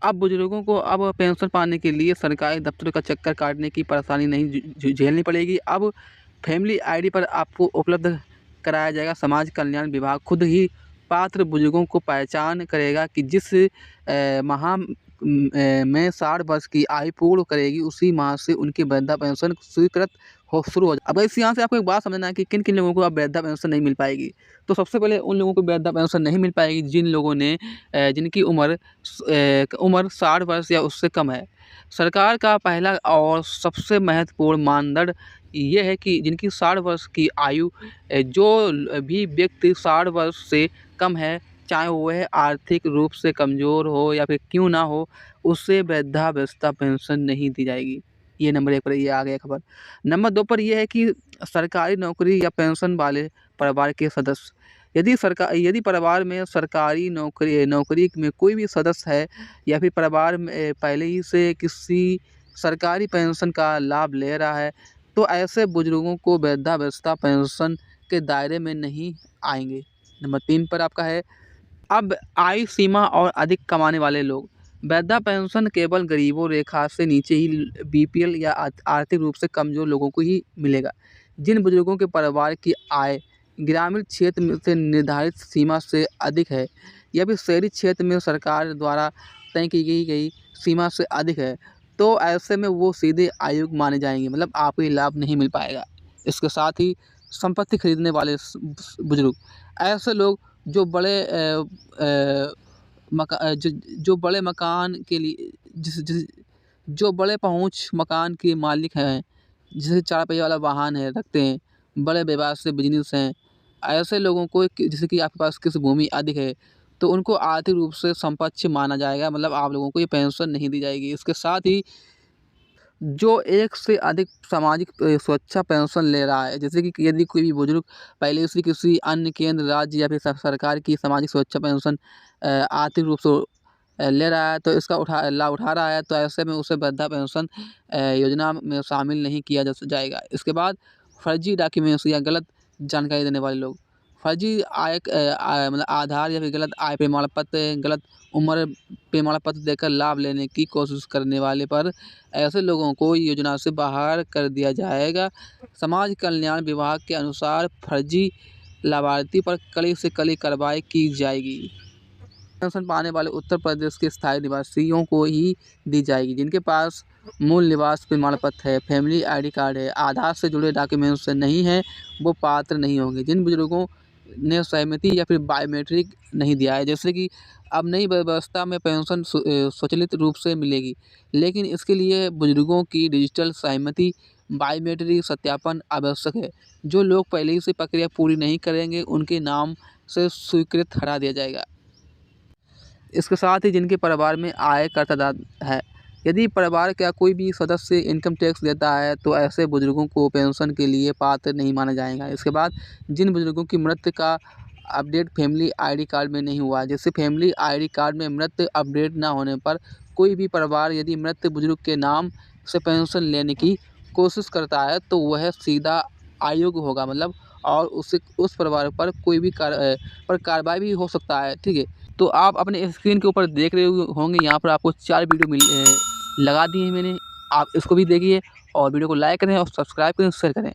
अब बुजुर्गों को अब पेंशन पाने के लिए सरकारी दफ्तरों का चक्कर काटने की परेशानी नहीं झेलनी पड़ेगी। अब फैमिली आईडी पर आपको उपलब्ध कराया जाएगा। समाज कल्याण विभाग खुद ही पात्र बुजुर्गों को पहचान करेगा कि जिस माह में 60 वर्ष की आयु पूर्ण करेगी, उसी माह से उनकी वृद्धा पेंशन स्वीकृत हो शुरू हो जाए। अब इस यहाँ से आपको एक बात समझना है कि किन किन लोगों को अब वृद्धा पेंशन नहीं मिल पाएगी। तो सबसे पहले उन लोगों को वृद्धा पेंशन नहीं मिल पाएगी जिन लोगों ने जिनकी उम्र 60 वर्ष या उससे कम है। सरकार का पहला और सबसे महत्वपूर्ण मानदंड ये है कि जिनकी 60 वर्ष की आयु जो भी व्यक्ति 60 वर्ष से कम है, चाहे वह आर्थिक रूप से कमज़ोर हो या फिर क्यों ना हो, उसे वृद्धावस्था पेंशन नहीं दी जाएगी। ये नंबर 1 पर ये आ गया खबर। नंबर 2 पर ये है कि सरकारी नौकरी या पेंशन वाले परिवार के सदस्य, यदि परिवार में सरकारी नौकरी में कोई भी सदस्य है या फिर परिवार में पहले ही से किसी सरकारी पेंशन का लाभ ले रहा है, तो ऐसे बुजुर्गों को वृद्धावस्था पेंशन के दायरे में नहीं आएंगे। नंबर 3 पर आपका है, अब आयु सीमा और अधिक कमाने वाले लोग। वृद्धा पेंशन केवल गरीबों रेखा से नीचे ही बीपीएल या आर्थिक रूप से कमज़ोर लोगों को ही मिलेगा। जिन बुजुर्गों के परिवार की आय ग्रामीण क्षेत्र में से निर्धारित सीमा से अधिक है या फिर शहरी क्षेत्र में सरकार द्वारा तय की गई सीमा से अधिक है, तो ऐसे में वो सीधे अयोग्य माने जाएंगे, मतलब आपको ये लाभ नहीं मिल पाएगा। इसके साथ ही संपत्ति खरीदने वाले बुजुर्ग, ऐसे लोग जो बड़े जो बड़े मकान के लिए जो बड़े पहुँच मकान के मालिक हैं, जैसे 4 पहिया वाला वाहन है रखते हैं, बड़े व्यवसाय बिजनेस हैं, ऐसे लोगों को जैसे कि आपके पास कृषि भूमि अधिक है, तो उनको आर्थिक रूप से संपन्न माना जाएगा, मतलब आप लोगों को ये पेंशन नहीं दी जाएगी। इसके साथ ही जो एक से अधिक सामाजिक सुरक्षा पेंशन ले रहा है, जैसे कि यदि कोई भी बुजुर्ग पहले से किसी अन्य केंद्र, राज्य या फिर सरकार की सामाजिक सुरक्षा पेंशन आर्थिक रूप से ले रहा है, तो इसका लाभ उठा रहा है, तो ऐसे में उसे वृद्धा पेंशन योजना में शामिल नहीं किया जाएगा। इसके बाद फर्जी डॉक्यूमेंट्स या गलत जानकारी देने वाले लोग, फर्जी मतलब आधार या फिर गलत आय प्रमाण पत्र, गलत उम्र प्रमाण पत्र देकर लाभ लेने की कोशिश करने वाले पर ऐसे लोगों को योजना से बाहर कर दिया जाएगा। समाज कल्याण विभाग के अनुसार फर्जी लाभार्थी पर कड़ी से कड़ी कार्रवाई की जाएगी। पेंशन पाने वाले उत्तर प्रदेश के स्थायी निवासियों को ही दी जाएगी। जिनके पास मूल निवास प्रमाण पत्र है, फैमिली आईडी कार्ड है, आधार से जुड़े डॉक्यूमेंट्स नहीं हैं, वो पात्र नहीं होंगे। जिन बुजुर्गों ने सहमति या फिर बायोमेट्रिक नहीं दिया है, जैसे कि अब नई व्यवस्था में पेंशन स्वचालित रूप से मिलेगी, लेकिन इसके लिए बुजुर्गों की डिजिटल सहमति, बायोमेट्रिक सत्यापन आवश्यक है। जो लोग पहले ही से प्रक्रिया पूरी नहीं करेंगे, उनके नाम से स्वीकृत हटा दिया जाएगा। इसके साथ ही जिनके परिवार में आय करदाता है, यदि परिवार का कोई भी सदस्य इनकम टैक्स देता है, तो ऐसे बुजुर्गों को पेंशन के लिए पात्र नहीं माना जाएगा। इसके बाद जिन बुजुर्गों की मृत्यु का अपडेट फैमिली आईडी कार्ड में नहीं हुआ, जैसे फैमिली आईडी कार्ड में मृत्यु अपडेट ना होने पर कोई भी परिवार यदि मृत बुजुर्ग के नाम से पेंशन लेने की कोशिश करता है, तो वह सीधा अयोग्य होगा, मतलब और उस परिवार पर कोई भी कार्रवाई भी हो सकता है। ठीक है, तो आप अपने स्क्रीन के ऊपर देख रहे होंगे, यहाँ पर आपको 4 वीडियो लगा दी है मैंने, आप इसको भी देखिए और वीडियो को लाइक करें और सब्सक्राइब करें, शेयर करें।